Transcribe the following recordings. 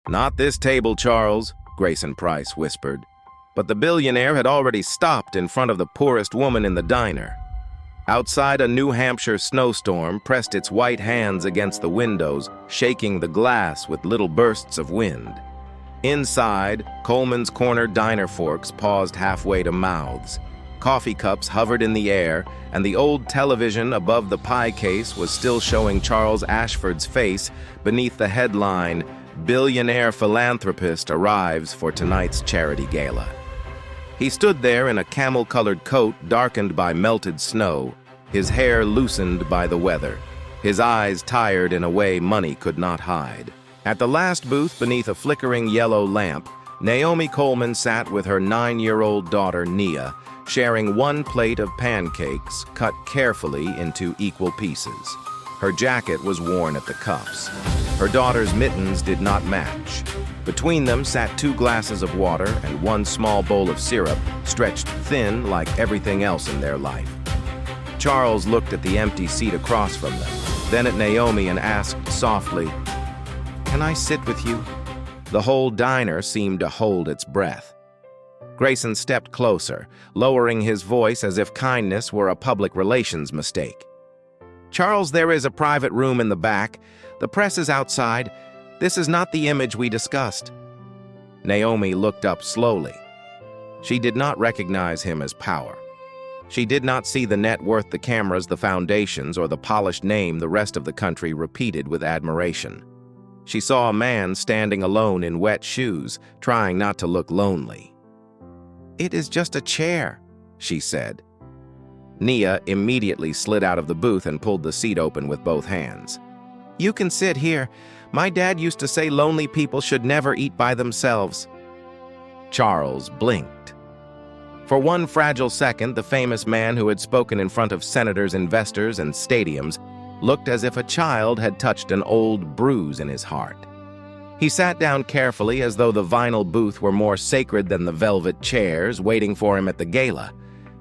"Not this table, Charles," Grayson Price whispered. But the billionaire had already stopped in front of the poorest woman in the diner. Outside, a New Hampshire snowstorm pressed its white hands against the windows, shaking the glass with little bursts of wind. Inside, Coleman's corner diner forks paused halfway to mouths. Coffee cups hovered in the air, and the old television above the pie case was still showing Charles Ashford's face beneath the headline, "Billionaire Philanthropist Arrives for Tonight's Charity Gala." He stood there in a camel-colored coat darkened by melted snow, his hair loosened by the weather, his eyes tired in a way money could not hide. At the last booth beneath a flickering yellow lamp, Naomi Coleman sat with her 9-year-old daughter, Nia, sharing one plate of pancakes cut carefully into equal pieces. Her jacket was worn at the cuffs. Her daughter's mittens did not match. Between them sat 2 glasses of water and 1 small bowl of syrup, stretched thin like everything else in their life. Charles looked at the empty seat across from them, then at Naomi and asked softly, "Can I sit with you?" The whole diner seemed to hold its breath. Grayson stepped closer, lowering his voice as if kindness were a public relations mistake. "Charles, there is a private room in the back. The press is outside. This is not the image we discussed." Naomi looked up slowly. She did not recognize him as power. She did not see the net worth, the cameras, the foundations, or the polished name the rest of the country repeated with admiration. She saw a man standing alone in wet shoes, trying not to look lonely. "It is just a chair," she said. Nia immediately slid out of the booth and pulled the seat open with both hands. "You can sit here. My dad used to say lonely people should never eat by themselves." Charles blinked. For one fragile second, the famous man who had spoken in front of senators, investors, and stadiums looked as if a child had touched an old bruise in his heart. He sat down carefully as though the vinyl booth were more sacred than the velvet chairs waiting for him at the gala.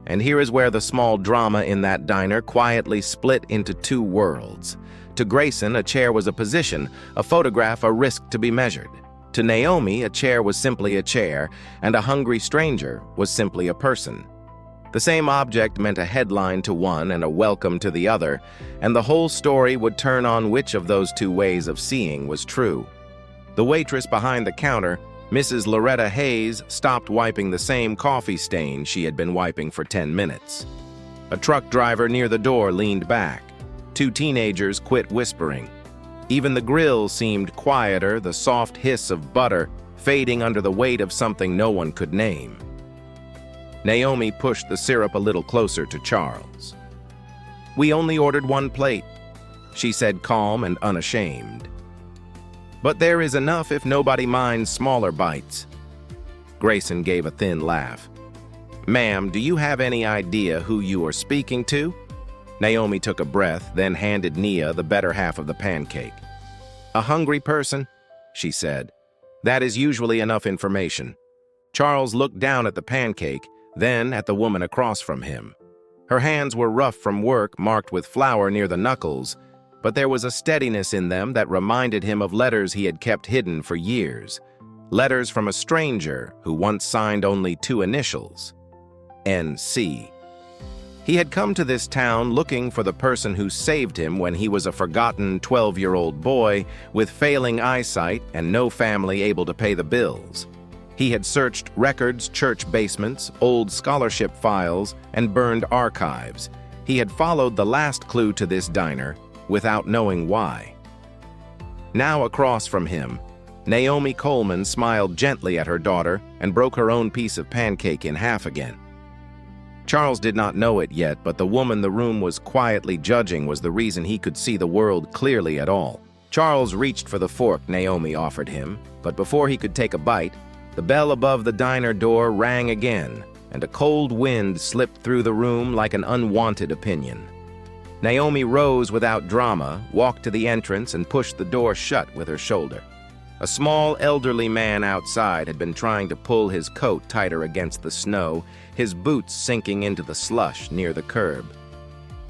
And here is where the small drama in that diner quietly split into 2 worlds. To Grayson, a chair was a position, a photograph a risk to be measured. To Naomi, a chair was simply a chair, and a hungry stranger was simply a person. The same object meant a headline to one and a welcome to the other, and the whole story would turn on which of those 2 ways of seeing was true. The waitress behind the counter, Mrs. Loretta Hayes, stopped wiping the same coffee stain she had been wiping for 10 minutes. A truck driver near the door leaned back. 2 teenagers quit whispering. Even the grill seemed quieter, the soft hiss of butter fading under the weight of something no one could name. Naomi pushed the syrup a little closer to Charles. "We only ordered 1 plate," she said, calm and unashamed. "But there is enough if nobody minds smaller bites." Grayson gave a thin laugh. "Ma'am, do you have any idea who you are speaking to?" Naomi took a breath, then handed Nia the better half of the pancake. "A hungry person," she said. "That is usually enough information." Charles looked down at the pancake, then at the woman across from him. Her hands were rough from work, marked with flour near the knuckles, but there was a steadiness in them that reminded him of letters he had kept hidden for years. Letters from a stranger who once signed only 2 initials, N.C. He had come to this town looking for the person who saved him when he was a forgotten 12-year-old boy with failing eyesight and no family able to pay the bills. He had searched records, church basements, old scholarship files, and burned archives. He had followed the last clue to this diner without knowing why. Now across from him, Naomi Coleman smiled gently at her daughter and broke her own piece of pancake in half again. Charles did not know it yet, but the woman the room was quietly judging was the reason he could see the world clearly at all. Charles reached for the fork Naomi offered him, but before he could take a bite, the bell above the diner door rang again, and a cold wind slipped through the room like an unwanted opinion. Naomi rose without drama, walked to the entrance, and pushed the door shut with her shoulder. A small, elderly man outside had been trying to pull his coat tighter against the snow, his boots sinking into the slush near the curb.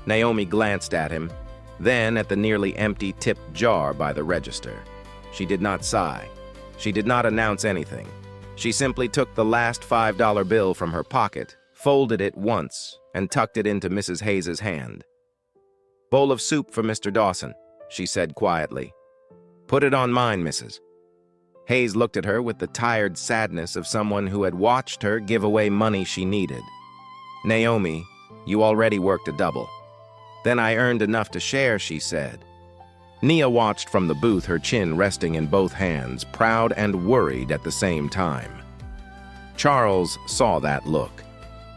Naomi glanced at him, then at the nearly empty tipped jar by the register. She did not sigh. She did not announce anything. She simply took the last $5 bill from her pocket, folded it once, and tucked it into Mrs. Hayes's hand. "Bowl of soup for Mr. Dawson," she said quietly. "Put it on mine, Mrs." Hayes looked at her with the tired sadness of someone who had watched her give away money she needed. "Naomi, you already worked a double." "Then I earned enough to share," she said. Nia watched from the booth, her chin resting in both hands, proud and worried at the same time. Charles saw that look.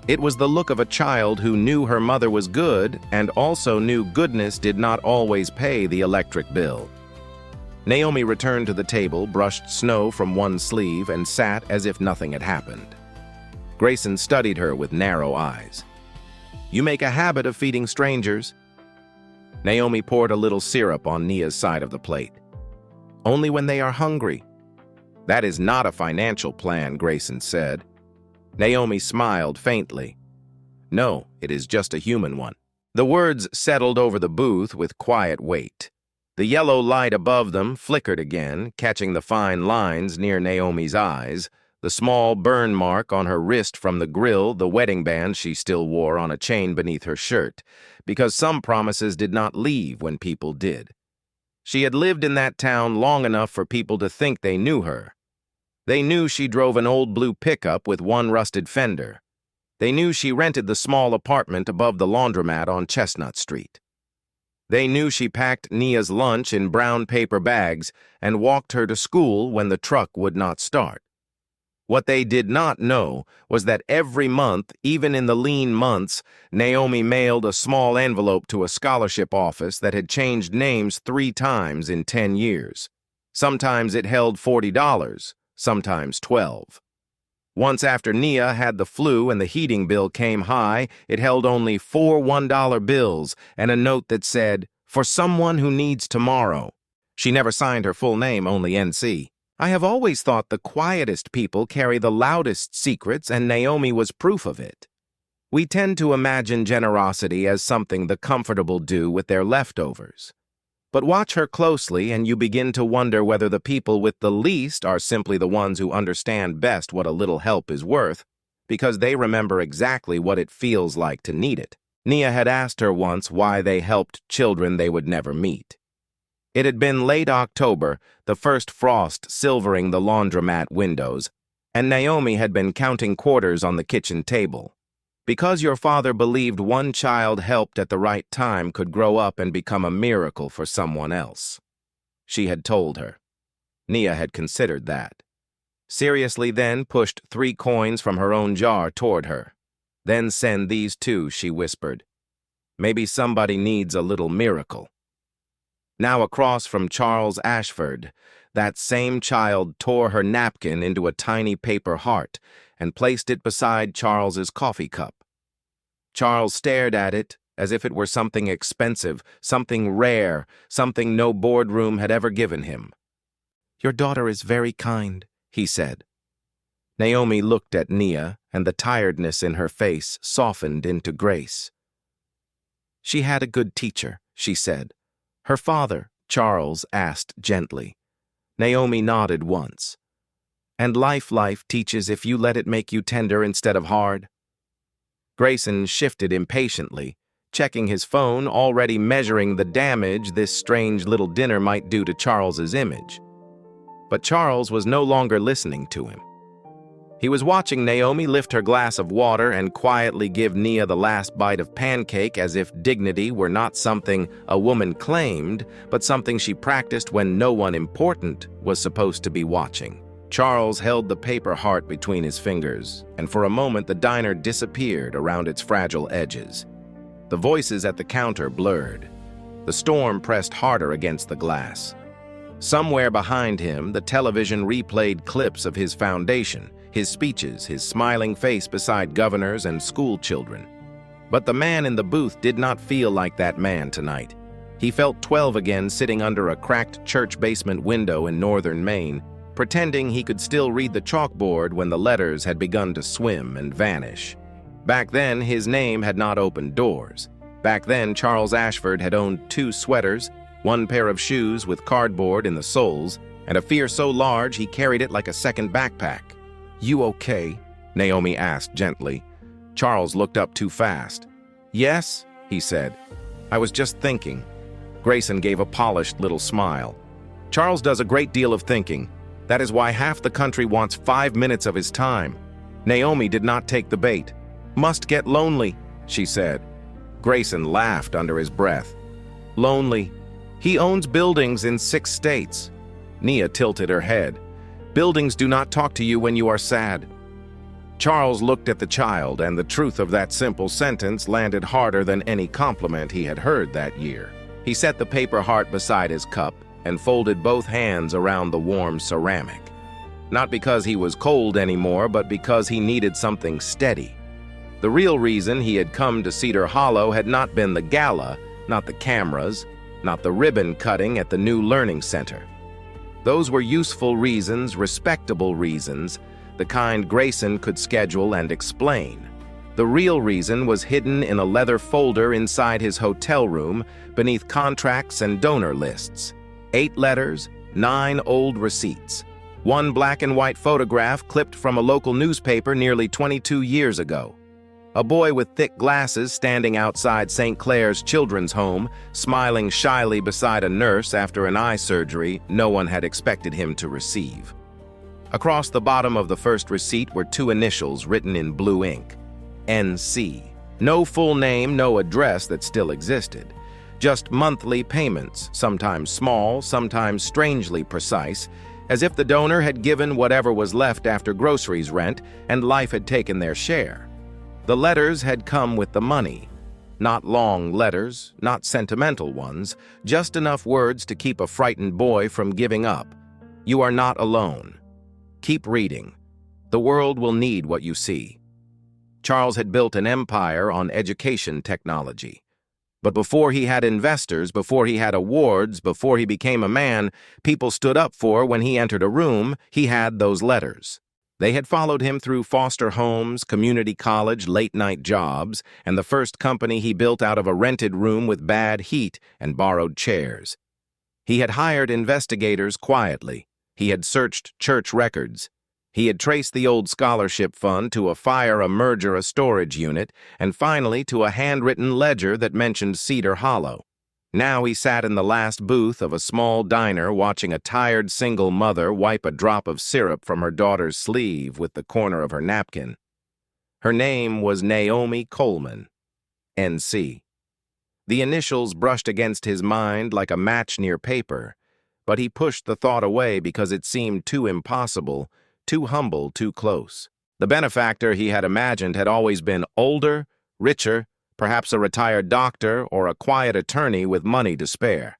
It was the look of a child who knew her mother was good and also knew goodness did not always pay the electric bill. Naomi returned to the table, brushed snow from one sleeve, and sat as if nothing had happened. Grayson studied her with narrow eyes. "You make a habit of feeding strangers." Naomi poured a little syrup on Nia's side of the plate. "Only when they are hungry." "That is not a financial plan," Grayson said. Naomi smiled faintly. "No, it is just a human one." The words settled over the booth with quiet weight. The yellow light above them flickered again, catching the fine lines near Naomi's eyes, the small burn mark on her wrist from the grill, the wedding band she still wore on a chain beneath her shirt, because some promises did not leave when people did. She had lived in that town long enough for people to think they knew her. They knew she drove an old blue pickup with one rusted fender. They knew she rented the small apartment above the laundromat on Chestnut Street. They knew she packed Nia's lunch in brown paper bags and walked her to school when the truck would not start. What they did not know was that every month, even in the lean months, Naomi mailed a small envelope to a scholarship office that had changed names 3 times in 10 years. Sometimes it held $40, sometimes $12. Once after Nia had the flu and the heating bill came high, it held only 4 $1 bills and a note that said, "For someone who needs tomorrow." She never signed her full name, only NC. "I have always thought the quietest people carry the loudest secrets, and Naomi was proof of it." We tend to imagine generosity as something the comfortable do with their leftovers. But watch her closely and you begin to wonder whether the people with the least are simply the ones who understand best what a little help is worth, because they remember exactly what it feels like to need it. Nia had asked her once why they helped children they would never meet. It had been late October, the first frost silvering the laundromat windows, and Naomi had been counting quarters on the kitchen table. "Because your father believed one child helped at the right time could grow up and become a miracle for someone else," she had told her. Nia had considered that. Seriously then pushed 3 coins from her own jar toward her. "Then send these 2, she whispered. "Maybe somebody needs a little miracle." Now across from Charles Ashford, that same child tore her napkin into a tiny paper heart and placed it beside Charles's coffee cup. Charles stared at it as if it were something expensive, something rare, something no boardroom had ever given him. "Your daughter is very kind," he said. Naomi looked at Nia, and the tiredness in her face softened into grace. "She had a good teacher," she said. "Her father," Charles asked gently. Naomi nodded once. "And life teaches if you let it make you tender instead of hard." Grayson shifted impatiently, checking his phone, already measuring the damage this strange little dinner might do to Charles's image. But Charles was no longer listening to him. He was watching Naomi lift her glass of water and quietly give Nia the last bite of pancake as if dignity were not something a woman claimed, but something she practiced when no one important was supposed to be watching. Charles held the paper heart between his fingers, and for a moment the diner disappeared around its fragile edges. The voices at the counter blurred. The storm pressed harder against the glass. Somewhere behind him, the television replayed clips of his foundation, his speeches, his smiling face beside governors and school children. But the man in the booth did not feel like that man tonight. He felt 12 again, sitting under a cracked church basement window in northern Maine, pretending he could still read the chalkboard when the letters had begun to swim and vanish. Back then, his name had not opened doors. Back then, Charles Ashford had owned 2 sweaters, 1 pair of shoes with cardboard in the soles, and a fear so large he carried it like a second backpack. "You okay?" Naomi asked gently. Charles looked up too fast. "Yes," he said. "I was just thinking." Grayson gave a polished little smile. "Charles does a great deal of thinking. That is why half the country wants 5 minutes of his time." Naomi did not take the bait. "Must get lonely," she said. Grayson laughed under his breath. "Lonely? He owns buildings in 6 states. Nia tilted her head. "Buildings do not talk to you when you are sad." Charles looked at the child, and the truth of that simple sentence landed harder than any compliment he had heard that year. He set the paper heart beside his cup and folded both hands around the warm ceramic. Not because he was cold anymore, but because he needed something steady. The real reason he had come to Cedar Hollow had not been the gala, not the cameras, not the ribbon cutting at the new learning center. Those were useful reasons, respectable reasons, the kind Grayson could schedule and explain. The real reason was hidden in a leather folder inside his hotel room beneath contracts and donor lists. 8 letters, 9 old receipts. 1 black and white photograph clipped from a local newspaper nearly 22 years ago. A boy with thick glasses standing outside St. Clair's Children's Home, smiling shyly beside a nurse after an eye surgery no one had expected him to receive. Across the bottom of the first receipt were 2 initials written in blue ink. NC. No full name, no address that still existed. Just monthly payments, sometimes small, sometimes strangely precise, as if the donor had given whatever was left after groceries rent and life had taken their share. The letters had come with the money. Not long letters, not sentimental ones, just enough words to keep a frightened boy from giving up. "You are not alone. Keep reading. The world will need what you see." Charles had built an empire on education technology. But before he had investors, before he had awards, before he became a man people stood up for when he entered a room, he had those letters. They had followed him through foster homes, community college, late-night jobs, and the first company he built out of a rented room with bad heat and borrowed chairs. He had hired investigators quietly. He had searched church records. He had traced the old scholarship fund to a fire, a merger, a storage unit, and finally to a handwritten ledger that mentioned Cedar Hollow. Now he sat in the last booth of a small diner watching a tired single mother wipe a drop of syrup from her daughter's sleeve with the corner of her napkin. Her name was Naomi Coleman, NC. The initials brushed against his mind like a match near paper, but he pushed the thought away because it seemed too impossible, too humble, too close. The benefactor he had imagined had always been older, richer, perhaps a retired doctor or a quiet attorney with money to spare.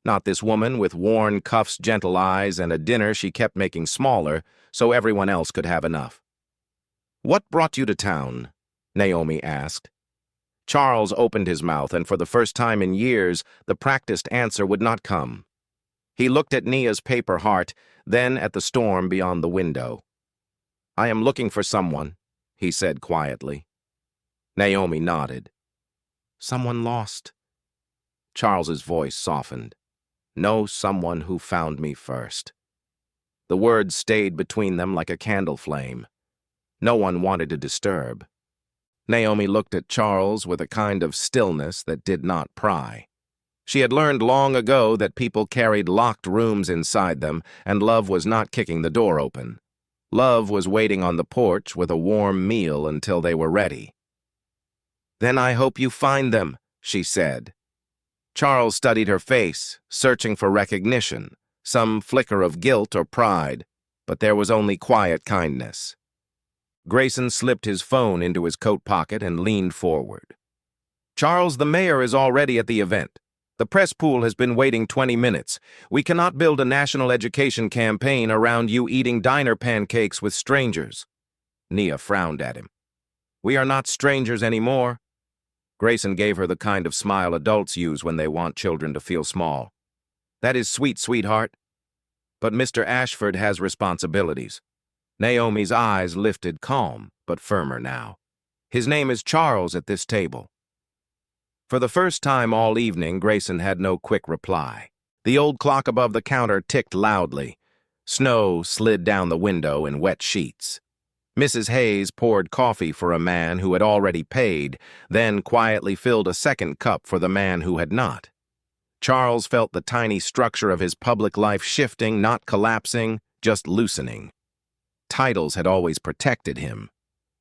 Not this woman with worn cuffs, gentle eyes, and a dinner she kept making smaller so everyone else could have enough. "What brought you to town?" Naomi asked. Charles opened his mouth, and for the first time in years, the practiced answer would not come. He looked at Nia's paper heart, then at the storm beyond the window. "I am looking for someone," he said quietly. Naomi nodded. "Someone lost." Charles's voice softened. "No, someone who found me first." The words stayed between them like a candle flame. No one wanted to disturb. Naomi looked at Charles with a kind of stillness that did not pry. She had learned long ago that people carried locked rooms inside them, and love was not kicking the door open. Love was waiting on the porch with a warm meal until they were ready. "Then I hope you find them," she said. Charles studied her face, searching for recognition, some flicker of guilt or pride, but there was only quiet kindness. Grayson slipped his phone into his coat pocket and leaned forward. "Charles, the mayor is already at the event. The press pool has been waiting 20 minutes. We cannot build a national education campaign around you eating diner pancakes with strangers." Nia frowned at him. "We are not strangers anymore." Grayson gave her the kind of smile adults use when they want children to feel small. "That is sweet, sweetheart. But Mr. Ashford has responsibilities." Naomi's eyes lifted, calm, but firmer now. "His name is Charles at this table." For the first time all evening, Grayson had no quick reply. The old clock above the counter ticked loudly. Snow slid down the window in wet sheets. Mrs. Hayes poured coffee for a man who had already paid, then quietly filled a second cup for the man who had not. Charles felt the tiny structure of his public life shifting, not collapsing, just loosening. Titles had always protected him.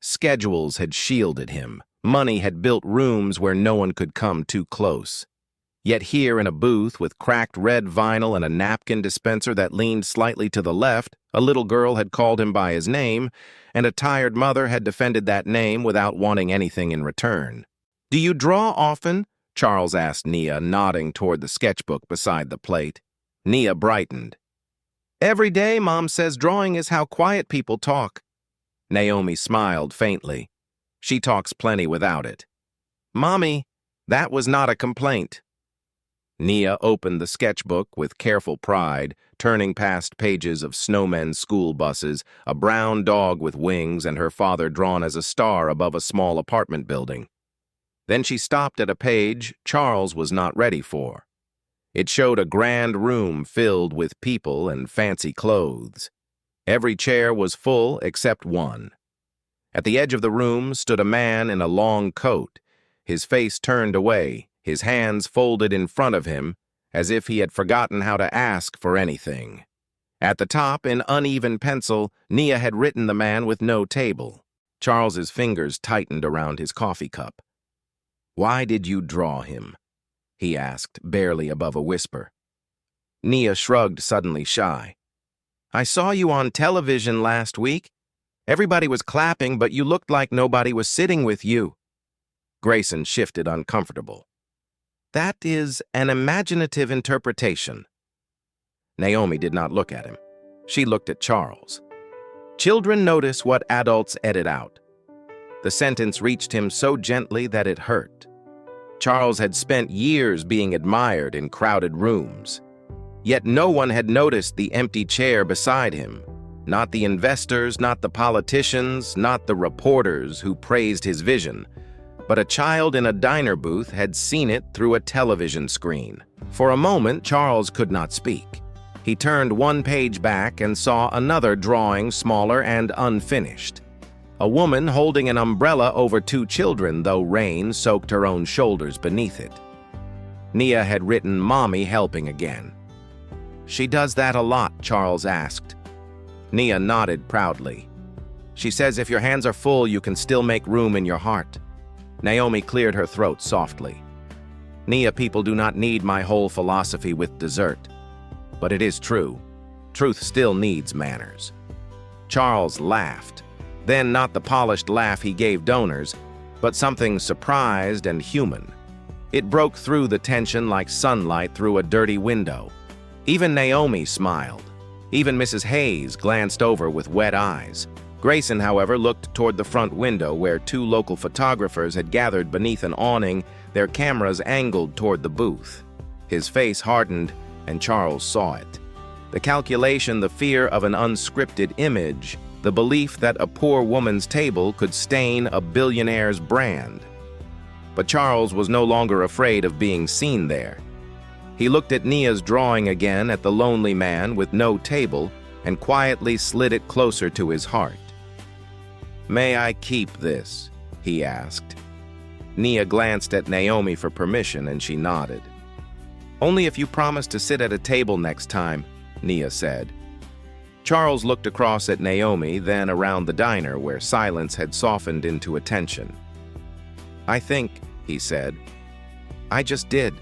Schedules had shielded him. Money had built rooms where no one could come too close. Yet here in a booth with cracked red vinyl and a napkin dispenser that leaned slightly to the left, a little girl had called him by his name, and a tired mother had defended that name without wanting anything in return. "Do you draw often?" Charles asked Nia, nodding toward the sketchbook beside the plate. Nia brightened. "Every day, Mom says drawing is how quiet people talk." Naomi smiled faintly. "She talks plenty without it." "Mommy, that was not a complaint." Nia opened the sketchbook with careful pride, turning past pages of snowmen school buses, a brown dog with wings, and her father drawn as a star above a small apartment building. Then she stopped at a page Charles was not ready for. It showed a grand room filled with people and fancy clothes. Every chair was full except one. At the edge of the room stood a man in a long coat, his face turned away, his hands folded in front of him, as if he had forgotten how to ask for anything. At the top, in uneven pencil, Nia had written the man with no table. Charles's fingers tightened around his coffee cup. "Why did you draw him?" he asked, barely above a whisper. Nia shrugged, suddenly shy. "I saw you on television last week. Everybody was clapping, but you looked like nobody was sitting with you." Grayson shifted, uncomfortable. "That is an imaginative interpretation." Naomi did not look at him. She looked at Charles. "Children notice what adults edit out." The sentence reached him so gently that it hurt. Charles had spent years being admired in crowded rooms. Yet no one had noticed the empty chair beside him. Not the investors, not the politicians, not the reporters who praised his vision. But a child in a diner booth had seen it through a television screen. For a moment, Charles could not speak. He turned one page back and saw another drawing, smaller and unfinished. A woman holding an umbrella over two children, though rain soaked her own shoulders beneath it. Nia had written "Mommy helping again." "She does that a lot?" Charles asked. Nia nodded proudly. "She says if your hands are full, you can still make room in your heart." Naomi cleared her throat softly. "Nia, people do not need my whole philosophy with dessert. But it is true. Truth still needs manners." Charles laughed. Then not the polished laugh he gave donors, but something surprised and human. It broke through the tension like sunlight through a dirty window. Even Naomi smiled. Even Mrs. Hayes glanced over with wet eyes. Grayson, however, looked toward the front window where two local photographers had gathered beneath an awning, their cameras angled toward the booth. His face hardened, and Charles saw it. The calculation, the fear of an unscripted image, the belief that a poor woman's table could stain a billionaire's brand. But Charles was no longer afraid of being seen there. He looked at Nia's drawing again at the lonely man with no table and quietly slid it closer to his heart. "May I keep this?" he asked. Nia glanced at Naomi for permission and she nodded. "Only if you promise to sit at a table next time," Nia said. Charles looked across at Naomi, then around the diner where silence had softened into attention. "I think," he said. "I just did."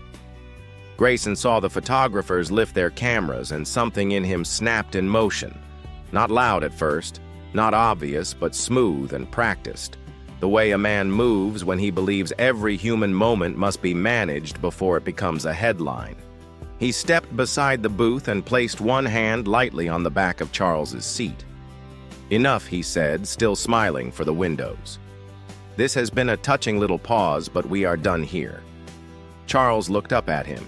Grayson saw the photographers lift their cameras and something in him snapped in motion. Not loud at first, not obvious, but smooth and practiced. The way a man moves when he believes every human moment must be managed before it becomes a headline. He stepped beside the booth and placed one hand lightly on the back of Charles's seat. "Enough," he said, still smiling for the windows. "This has been a touching little pause, but we are done here." Charles looked up at him.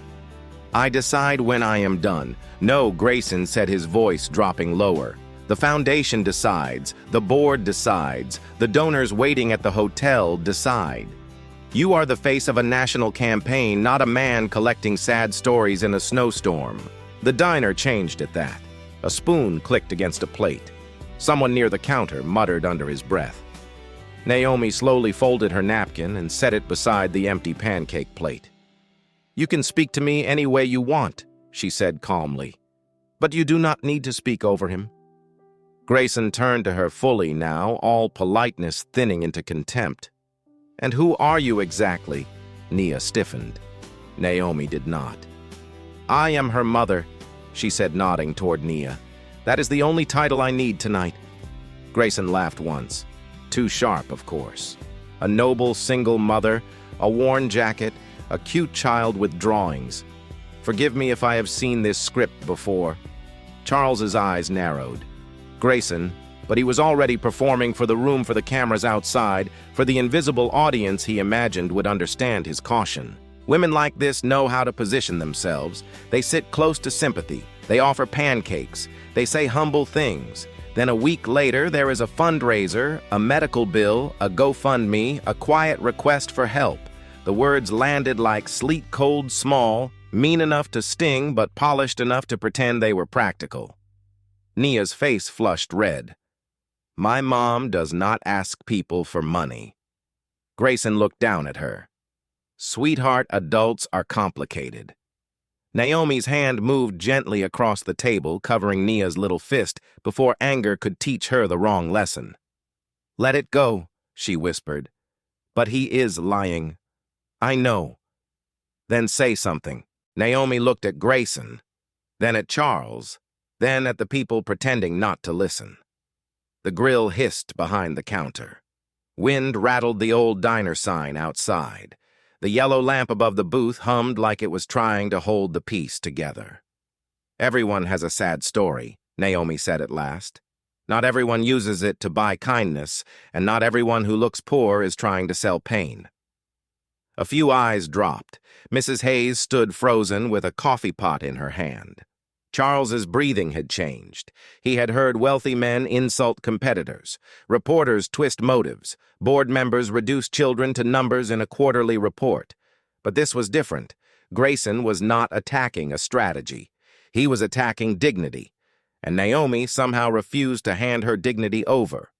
"I decide when I am done." "No," Grayson said, his voice dropping lower. "The foundation decides, the board decides, the donors waiting at the hotel decide. You are the face of a national campaign, not a man collecting sad stories in a snowstorm." The diner changed at that. A spoon clicked against a plate. Someone near the counter muttered under his breath. Naomi slowly folded her napkin and set it beside the empty pancake plate. "You can speak to me any way you want," she said calmly. "But you do not need to speak over him." Grayson turned to her fully now, all politeness thinning into contempt. "And who are you exactly?" Nia stiffened. Naomi did not. "I am her mother," she said, nodding toward Nia. "That is the only title I need tonight." Grayson laughed once. Too sharp, of course. A noble single mother, a worn jacket, a cute child with drawings. Forgive me if I have seen this script before. Charles's eyes narrowed. Grayson, but he was already performing for the room for the cameras outside, for the invisible audience he imagined would understand his caution. Women like this know how to position themselves. They sit close to sympathy. They offer pancakes. They say humble things. Then a week later, there is a fundraiser, a medical bill, a GoFundMe, a quiet request for help. The words landed like sleet cold small, mean enough to sting but polished enough to pretend they were practical. Nia's face flushed red. "My mom does not ask people for money." Grayson looked down at her. "Sweetheart, adults are complicated." Naomi's hand moved gently across the table, covering Nia's little fist before anger could teach her the wrong lesson. "Let it go," she whispered. "But he is lying. I know." "Then say something." Naomi looked at Grayson, then at Charles, then at the people pretending not to listen. The grill hissed behind the counter. Wind rattled the old diner sign outside. The yellow lamp above the booth hummed like it was trying to hold the piece together. "Everyone has a sad story," Naomi said at last. "Not everyone uses it to buy kindness, and not everyone who looks poor is trying to sell pain." A few eyes dropped. Mrs. Hayes stood frozen with a coffee pot in her hand. Charles's breathing had changed. He had heard wealthy men insult competitors, reporters twist motives, board members reduce children to numbers in a quarterly report. But this was different. Grayson was not attacking a strategy. He was attacking dignity, and Naomi somehow refused to hand her dignity over.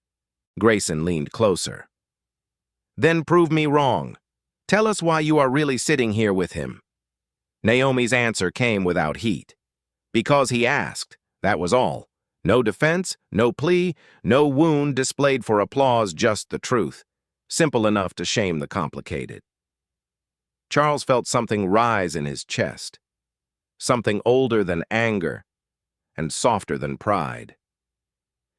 Grayson leaned closer. "Then prove me wrong. Tell us why you are really sitting here with him." Naomi's answer came without heat. "Because he asked, that was all. No defense, no plea, no wound displayed for applause, just the truth. Simple enough to shame the complicated." Charles felt something rise in his chest. Something older than anger and softer than pride.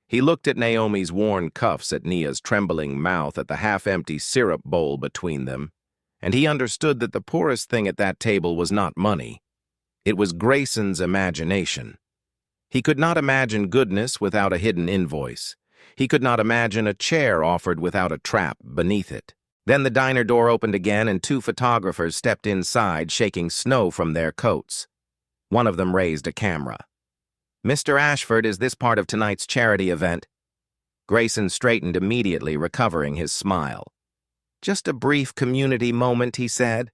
He looked at Naomi's worn cuffs, at Nia's trembling mouth, at the half-empty syrup bowl between them, and he understood that the poorest thing at that table was not money. It was Grayson's imagination. He could not imagine goodness without a hidden invoice. He could not imagine a chair offered without a trap beneath it. Then the diner door opened again and two photographers stepped inside, shaking snow from their coats. One of them raised a camera. "Mr. Ashford, is this part of tonight's charity event?" Grayson straightened immediately, recovering his smile. "Just a brief community moment," he said.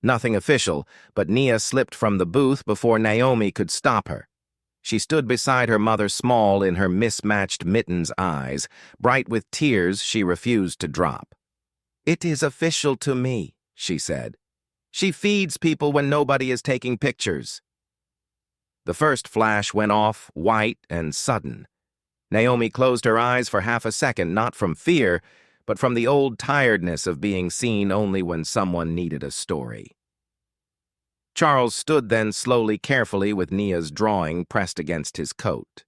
Nothing official, but Nia slipped from the booth before Naomi could stop her. She stood beside her mother, small in her mismatched mittens eyes, bright with tears she refused to drop. "It is official to me," she said. "She feeds people when nobody is taking pictures." The first flash went off, white and sudden. Naomi closed her eyes for half a second, not from fear, but from the old tiredness of being seen only when someone needed a story. Charles stood then slowly, carefully, with Nia's drawing pressed against his coat.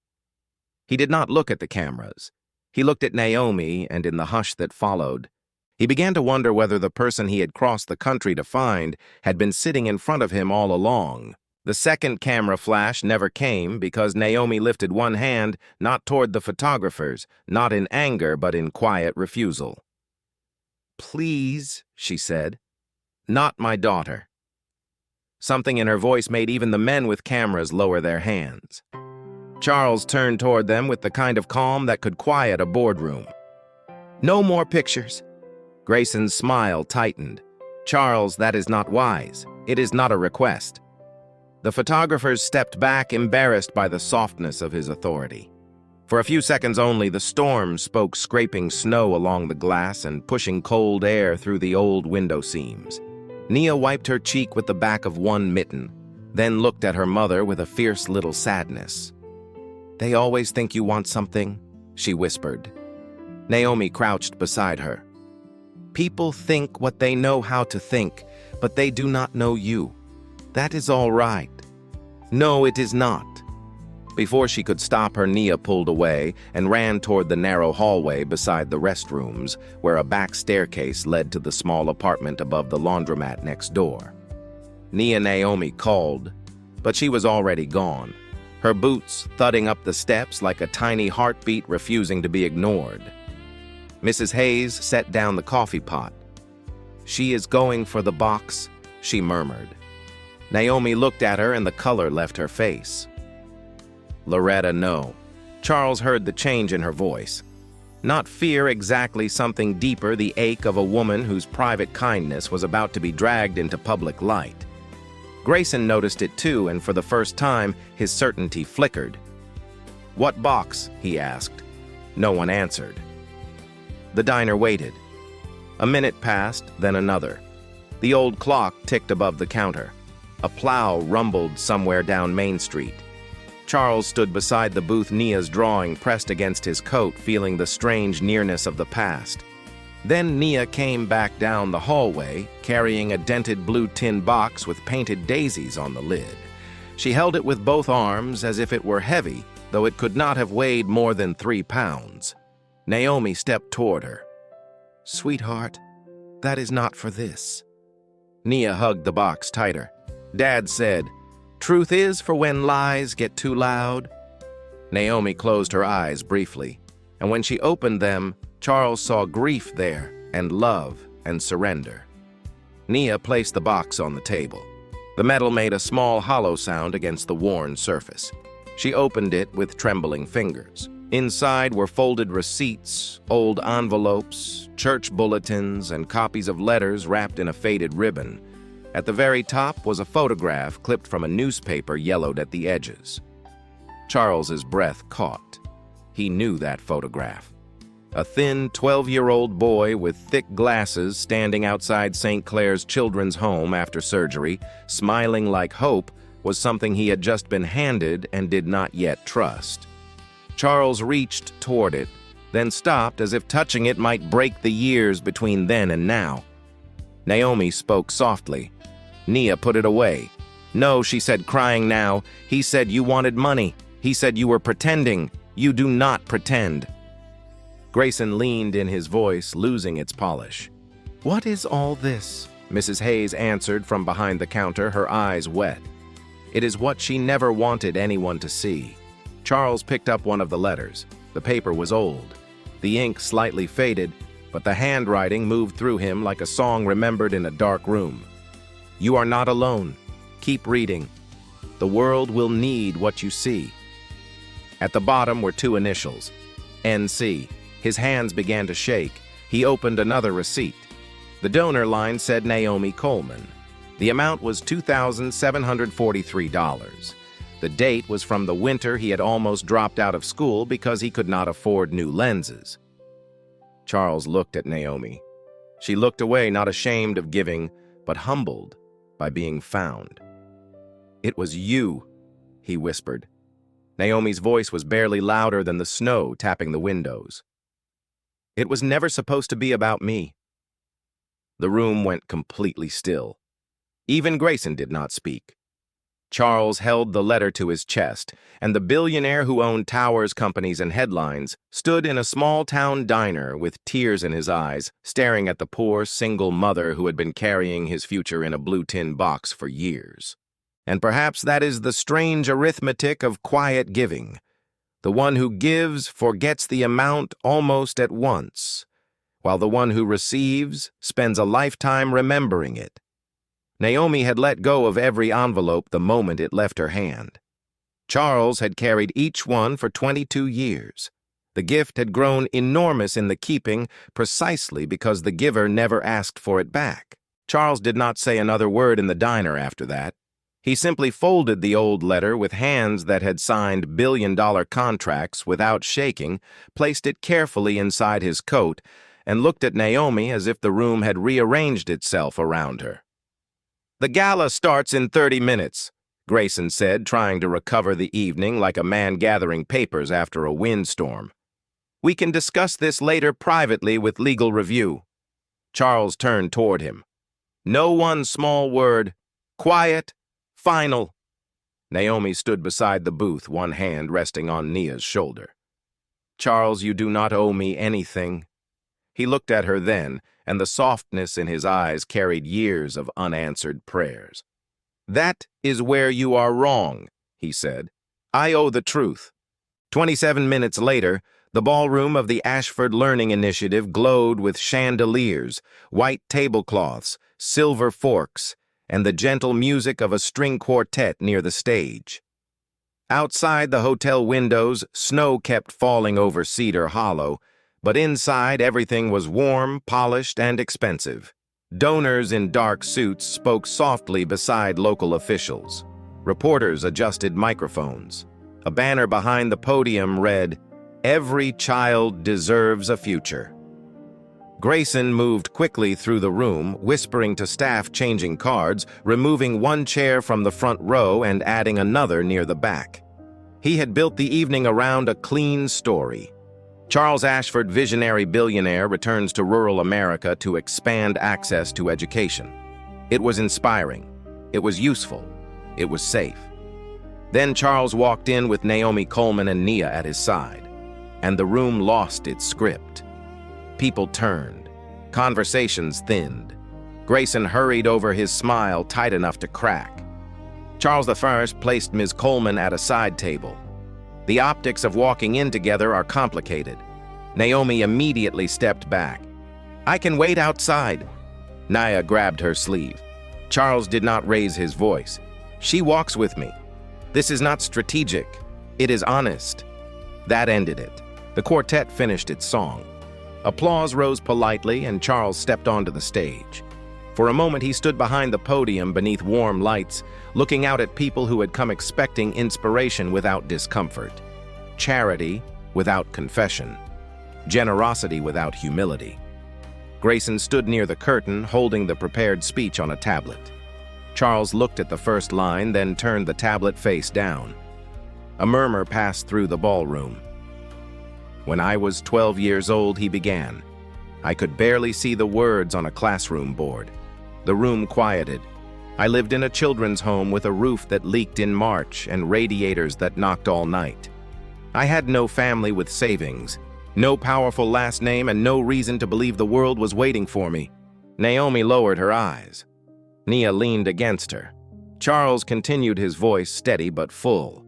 He did not look at the cameras. He looked at Naomi, and in the hush that followed, he began to wonder whether the person he had crossed the country to find had been sitting in front of him all along. The second camera flash never came because Naomi lifted one hand, not toward the photographers, not in anger but in quiet refusal. "Please," she said. "Not my daughter." Something in her voice made even the men with cameras lower their hands. Charles turned toward them with the kind of calm that could quiet a boardroom. "No more pictures." Grayson's smile tightened. "Charles, that is not wise. It is not a request." The photographers stepped back, embarrassed by the softness of his authority. For a few seconds only, the storm spoke, scraping snow along the glass and pushing cold air through the old window seams. Nia wiped her cheek with the back of one mitten, then looked at her mother with a fierce little sadness. "They always think you want something," she whispered. Naomi crouched beside her. "People think what they know how to think, but they do not know you. That is all right." "No, it is not." Before she could stop her, Nia pulled away and ran toward the narrow hallway beside the restrooms, where a back staircase led to the small apartment above the laundromat next door. Naomi called, but she was already gone, her boots thudding up the steps like a tiny heartbeat refusing to be ignored. Mrs. Hayes set down the coffee pot. "She is going for the box," she murmured. Naomi looked at her and the color left her face. "Loretta, no." Charles heard the change in her voice. Not fear exactly, something deeper, the ache of a woman whose private kindness was about to be dragged into public light. Grayson noticed it too, and for the first time, his certainty flickered. "What box?" he asked. No one answered. The diner waited. A minute passed, then another. The old clock ticked above the counter. A plow rumbled somewhere down Main Street. Charles stood beside the booth, Nia's drawing pressed against his coat, feeling the strange nearness of the past. Then Nia came back down the hallway, carrying a dented blue tin box with painted daisies on the lid. She held it with both arms as if it were heavy, though it could not have weighed more than 3 pounds. Naomi stepped toward her. "Sweetheart, that is not for this." Nia hugged the box tighter. Dad said, "Truth is for when lies get too loud." Naomi closed her eyes briefly, and when she opened them, Charles saw grief there, and love, and surrender. Nia placed the box on the table. The metal made a small hollow sound against the worn surface. She opened it with trembling fingers. Inside were folded receipts, old envelopes, church bulletins, and copies of letters wrapped in a faded ribbon. At the very top was a photograph clipped from a newspaper, yellowed at the edges. Charles's breath caught. He knew that photograph. A thin 12-year-old boy with thick glasses standing outside St. Clair's Children's Home after surgery, smiling like hope, was something he had just been handed and did not yet trust. Charles reached toward it, then stopped as if touching it might break the years between then and now. Naomi spoke softly. Nia put it away. "No," she said, crying now. "He said you wanted money. He said you were pretending. You do not pretend." Grayson leaned in, his voice losing its polish. "What is all this?" Mrs. Hayes answered from behind the counter, her eyes wet. It is what she never wanted anyone to see. Charles picked up one of the letters. The paper was old. The ink slightly faded, but the handwriting moved through him like a song remembered in a dark room. "You are not alone. Keep reading. The world will need what you see." At the bottom were 2 initials, NC. His hands began to shake. He opened another receipt. The donor line said Naomi Coleman. The amount was $2,743. The date was from the winter he had almost dropped out of school because he could not afford new lenses. Charles looked at Naomi. She looked away, not ashamed of giving, but humbled by being found. "It was you," he whispered. Naomi's voice was barely louder than the snow tapping the windows. "It was never supposed to be about me." The room went completely still. Even Grayson did not speak. Charles held the letter to his chest, and the billionaire who owned towers, companies, and headlines stood in a small-town diner with tears in his eyes, staring at the poor, single mother who had been carrying his future in a blue tin box for years. And perhaps that is the strange arithmetic of quiet giving. The one who gives forgets the amount almost at once, while the one who receives spends a lifetime remembering it. Naomi had let go of every envelope the moment it left her hand. Charles had carried each one for 22 years. The gift had grown enormous in the keeping precisely because the giver never asked for it back. Charles did not say another word in the diner after that. He simply folded the old letter with hands that had signed billion-dollar contracts without shaking, placed it carefully inside his coat, and looked at Naomi as if the room had rearranged itself around her. "The gala starts in 30 minutes, Grayson said, trying to recover the evening like a man gathering papers after a windstorm. "We can discuss this later privately with legal review." Charles turned toward him. "No one small word. Quiet. Final." Naomi stood beside the booth, one hand resting on Nia's shoulder. "Charles, you do not owe me anything." He looked at her then, and the softness in his eyes carried years of unanswered prayers. "That is where you are wrong," he said. "I owe the truth." 27 minutes later, the ballroom of the Ashford Learning Initiative glowed with chandeliers, white tablecloths, silver forks, and the gentle music of a string quartet near the stage. Outside the hotel windows, snow kept falling over Cedar Hollow, but inside everything was warm, polished, and expensive. Donors in dark suits spoke softly beside local officials. Reporters adjusted microphones. A banner behind the podium read, "Every child deserves a future." Grayson moved quickly through the room, whispering to staff changing cards, removing one chair from the front row and adding another near the back. He had built the evening around a clean story. Charles Ashford, visionary billionaire, returns to rural America to expand access to education. It was inspiring. It was useful. It was safe. Then Charles walked in with Naomi Coleman and Nia at his side, and the room lost its script. People turned. Conversations thinned. Grayson hurried over his smile tight enough to crack. Charles I placed Ms. Coleman at a side table. The optics of walking in together are complicated. Naomi immediately stepped back. "I can wait outside." Nia grabbed her sleeve. Charles did not raise his voice. "She walks with me. This is not strategic. It is honest." That ended it. The quartet finished its song. Applause rose politely, and Charles stepped onto the stage. For a moment, he stood behind the podium beneath warm lights, looking out at people who had come expecting inspiration without discomfort, charity without confession, generosity without humility. Grayson stood near the curtain, holding the prepared speech on a tablet. Charles looked at the first line, then turned the tablet face down. A murmur passed through the ballroom. "When I was 12 years old," he began. "I could barely see the words on a classroom board. The room quieted. I lived in a children's home with a roof that leaked in March and radiators that knocked all night. I had no family with savings, no powerful last name, and no reason to believe the world was waiting for me." Naomi lowered her eyes. Nia leaned against her. Charles continued, his voice steady but full.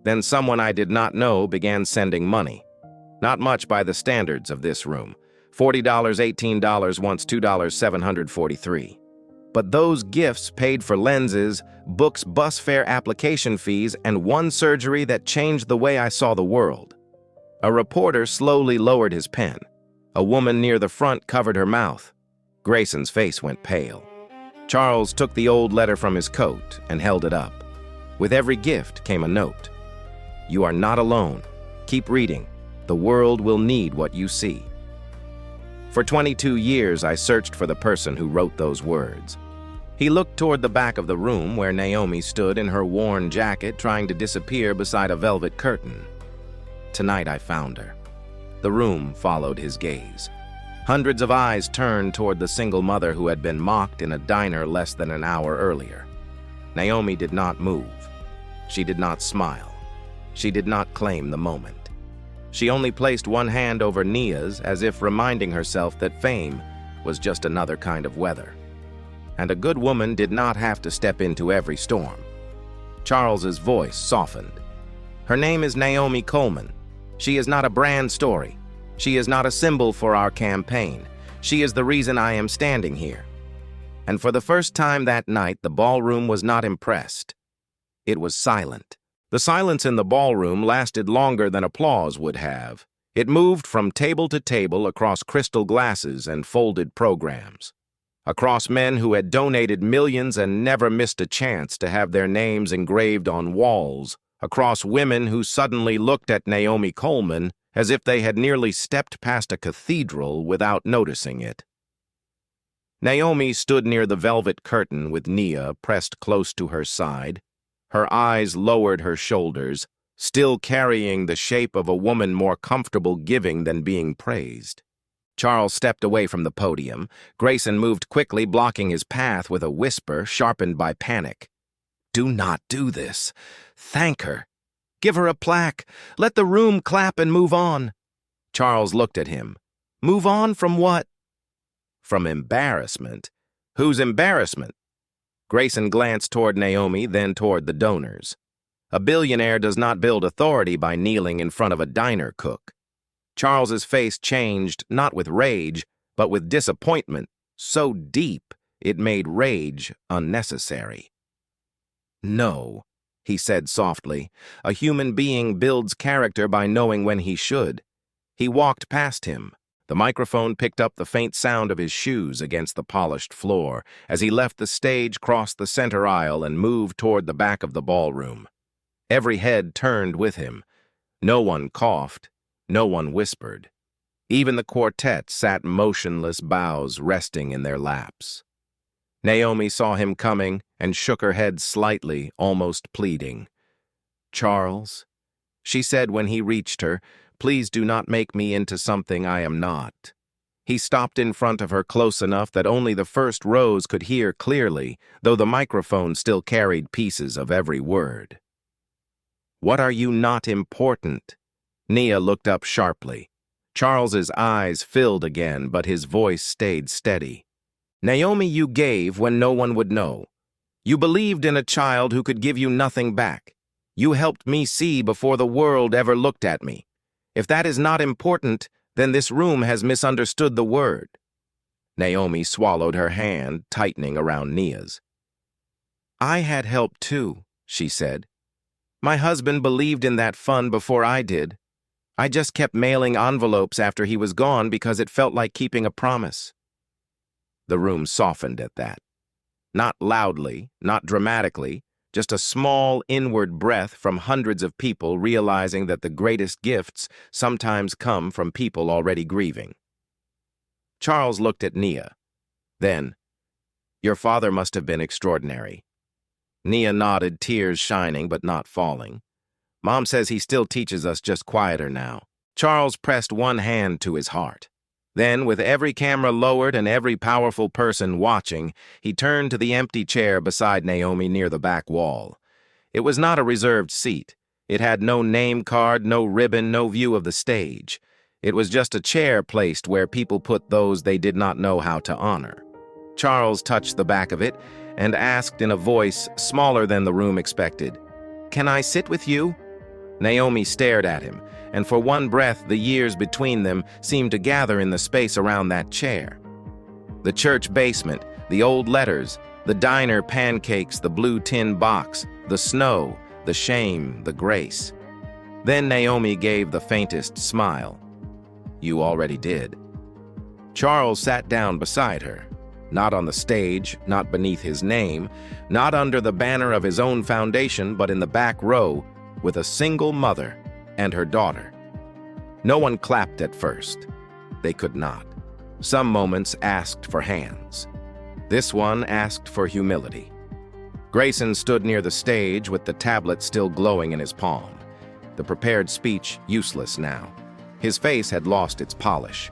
"Then someone I did not know began sending money. Not much by the standards of this room. $40, $18, once $2, $743. But those gifts paid for lenses, books, bus fare, application fees, and one surgery that changed the way I saw the world." A reporter slowly lowered his pen. A woman near the front covered her mouth. Grayson's face went pale. Charles took the old letter from his coat and held it up. With every gift came a note. "You are not alone. Keep reading. The world will need what you see." For 22 years, I searched for the person who wrote those words. He looked toward the back of the room where Naomi stood in her worn jacket, trying to disappear beside a velvet curtain. Tonight I found her. The room followed his gaze. Hundreds of eyes turned toward the single mother who had been mocked in a diner less than an hour earlier. Naomi did not move. She did not smile. She did not claim the moment. She only placed one hand over Nia's, as if reminding herself that fame was just another kind of weather. And a good woman did not have to step into every storm. Charles's voice softened. "Her name is Naomi Coleman. She is not a brand story. She is not a symbol for our campaign. She is the reason I am standing here." And for the first time that night, the ballroom was not impressed. It was silent. The silence in the ballroom lasted longer than applause would have. It moved from table to table across crystal glasses and folded programs. across men who had donated millions and never missed a chance to have their names engraved on walls, across women who suddenly looked at Naomi Coleman as if they had nearly stepped past a cathedral without noticing it. Naomi stood near the velvet curtain with Nia pressed close to her side. Her eyes lowered her shoulders, still carrying the shape of a woman more comfortable giving than being praised. Charles stepped away from the podium. Grayson moved quickly, blocking his path with a whisper sharpened by panic. "Do not do this. Thank her. Give her a plaque. Let the room clap and move on." Charles looked at him. "Move on from what?" "From embarrassment." "Whose embarrassment?" Grayson glanced toward Naomi, then toward the donors. A billionaire does not build authority by kneeling in front of a diner cook. Charles's face changed not with rage, but with disappointment, so deep it made rage unnecessary. "No," he said softly. "A human being builds character by knowing when he should." He walked past him. The microphone picked up the faint sound of his shoes against the polished floor as he left the stage, crossed the center aisle, and moved toward the back of the ballroom. Every head turned with him. No one coughed. No one whispered. Even the quartet sat motionless, bows resting in their laps. Naomi saw him coming and shook her head slightly, almost pleading. "Charles," she said when he reached her, "please do not make me into something I am not." He stopped in front of her close enough that only the first rows could hear clearly, though the microphone still carried pieces of every word. "What are you not important?" Nia looked up sharply. Charles's eyes filled again, but his voice stayed steady. "Naomi, you gave when no one would know. You believed in a child who could give you nothing back. You helped me see before the world ever looked at me. If that is not important, then this room has misunderstood the word." Naomi swallowed, her hand tightening around Nia's. "I had help too," she said. "My husband believed in that fund before I did. I just kept mailing envelopes after he was gone because it felt like keeping a promise." The room softened at that. Not loudly, not dramatically, just a small inward breath from hundreds of people realizing that the greatest gifts sometimes come from people already grieving. Charles looked at Nia. Then, "Your father must have been extraordinary." Nia nodded, tears shining but not falling. "Mom says he still teaches us, just quieter now." Charles pressed one hand to his heart. Then, with every camera lowered and every powerful person watching, he turned to the empty chair beside Naomi near the back wall. It was not a reserved seat. It had no name card, no ribbon, no view of the stage. It was just a chair placed where people put those they did not know how to honor. Charles touched the back of it and asked in a voice smaller than the room expected, "Can I sit with you?" Naomi stared at him, and for one breath the years between them seemed to gather in the space around that chair. The church basement, the old letters, the diner pancakes, the blue tin box, the snow, the shame, the grace. Then Naomi gave the faintest smile. "You already did." Charles sat down beside her, not on the stage, not beneath his name, not under the banner of his own foundation, but in the back row, with a single mother and her daughter. No one clapped at first. They could not. Some moments asked for hands. This one asked for humility. Grayson stood near the stage with the tablet still glowing in his palm, the prepared speech useless now. His face had lost its polish.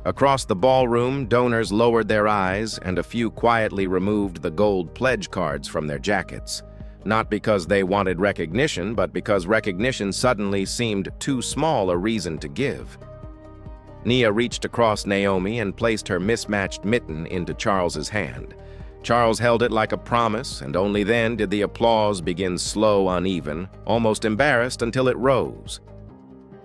Across the ballroom, donors lowered their eyes and a few quietly removed the gold pledge cards from their jackets. Not because they wanted recognition, but because recognition suddenly seemed too small a reason to give. Nia reached across Naomi and placed her mismatched mitten into Charles's hand. Charles held it like a promise, and only then did the applause begin slow, uneven, almost embarrassed until it rose.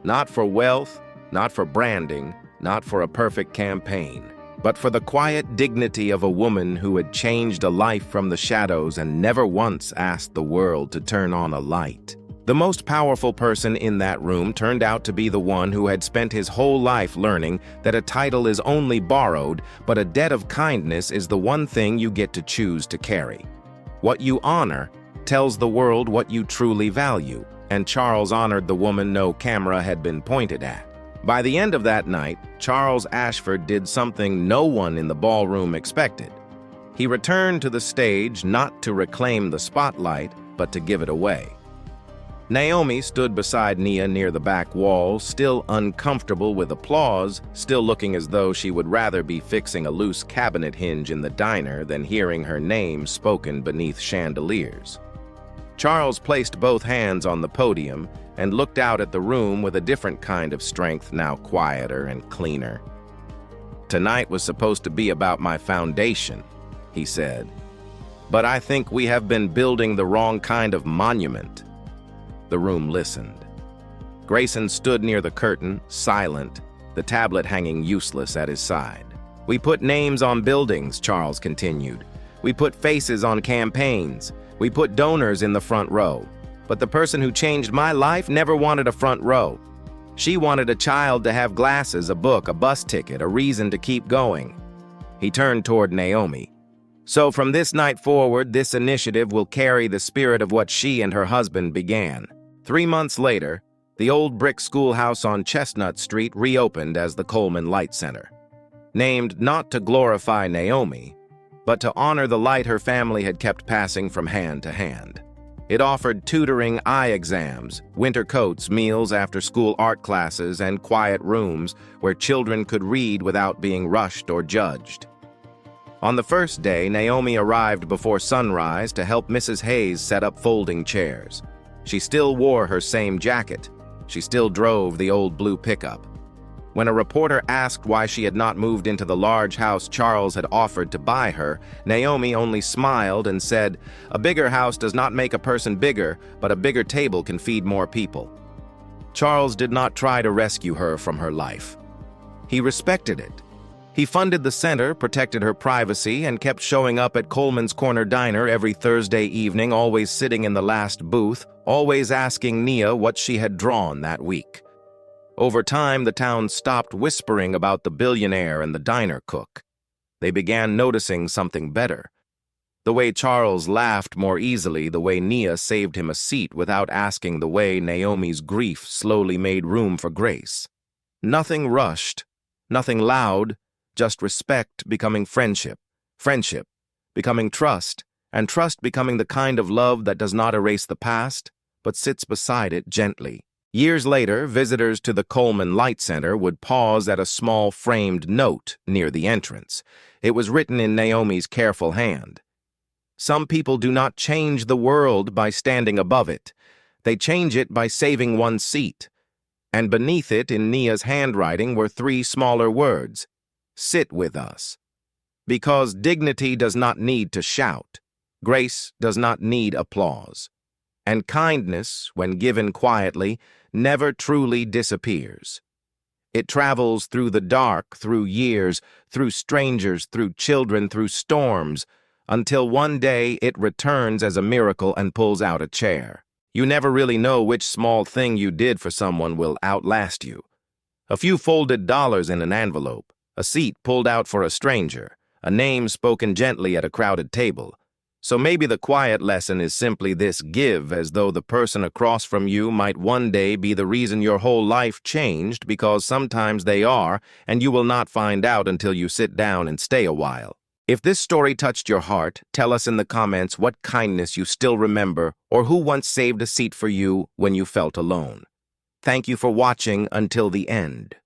Not for wealth, not for branding, not for a perfect campaign, but for the quiet dignity of a woman who had changed a life from the shadows and never once asked the world to turn on a light. The most powerful person in that room turned out to be the one who had spent his whole life learning that a title is only borrowed, but a debt of kindness is the one thing you get to choose to carry. What you honor tells the world what you truly value, and Charles honored the woman no camera had been pointed at. By the end of that night, Charles Ashford did something no one in the ballroom expected. He returned to the stage not to reclaim the spotlight, but to give it away. Naomi stood beside Nia near the back wall, still uncomfortable with applause, still looking as though she would rather be fixing a loose cabinet hinge in the diner than hearing her name spoken beneath chandeliers. Charles placed both hands on the podium and looked out at the room with a different kind of strength, now quieter and cleaner. "Tonight was supposed to be about my foundation," he said. "But I think we have been building the wrong kind of monument." The room listened. Grayson stood near the curtain, silent, the tablet hanging useless at his side. "We put names on buildings," Charles continued. "We put faces on campaigns. We put donors in the front row. But the person who changed my life never wanted a front row. She wanted a child to have glasses, a book, a bus ticket, a reason to keep going." He turned toward Naomi. "So from this night forward, this initiative will carry the spirit of what she and her husband began." 3 months later, the old brick schoolhouse on Chestnut Street reopened as the Coleman Light Center. Named not to glorify Naomi, but to honor the light her family had kept passing from hand to hand. It offered tutoring, eye exams, winter coats, meals, after-school art classes, and quiet rooms where children could read without being rushed or judged. On the first day, Naomi arrived before sunrise to help Mrs. Hayes set up folding chairs. She still wore her same jacket. She still drove the old blue pickup. When a reporter asked why she had not moved into the large house Charles had offered to buy her, Naomi only smiled and said, "A bigger house does not make a person bigger, but a bigger table can feed more people." Charles did not try to rescue her from her life. He respected it. He funded the center, protected her privacy, and kept showing up at Coleman's Corner Diner every Thursday evening, always sitting in the last booth, always asking Nia what she had drawn that week. Over time, the town stopped whispering about the billionaire and the diner cook. They began noticing something better. The way Charles laughed more easily, the way Nia saved him a seat without asking, the way Naomi's grief slowly made room for grace. Nothing rushed, nothing loud, just respect becoming friendship, friendship becoming trust, and trust becoming the kind of love that does not erase the past, but sits beside it gently. Years later, visitors to the Coleman Light Center would pause at a small framed note near the entrance. It was written in Naomi's careful hand. "Some people do not change the world by standing above it. They change it by saving one seat." And beneath it, in Nia's handwriting, were 3 smaller words: "Sit with us." Because dignity does not need to shout. Grace does not need applause. And kindness, when given quietly, never truly disappears. It travels through the dark, through years, through strangers, through children, through storms, until one day it returns as a miracle and pulls out a chair. You never really know which small thing you did for someone will outlast you. A few folded dollars in an envelope, a seat pulled out for a stranger, a name spoken gently at a crowded table. So maybe the quiet lesson is simply this: give as though the person across from you might one day be the reason your whole life changed, because sometimes they are, and you will not find out until you sit down and stay a while. If this story touched your heart, tell us in the comments what kindness you still remember or who once saved a seat for you when you felt alone. Thank you for watching until the end.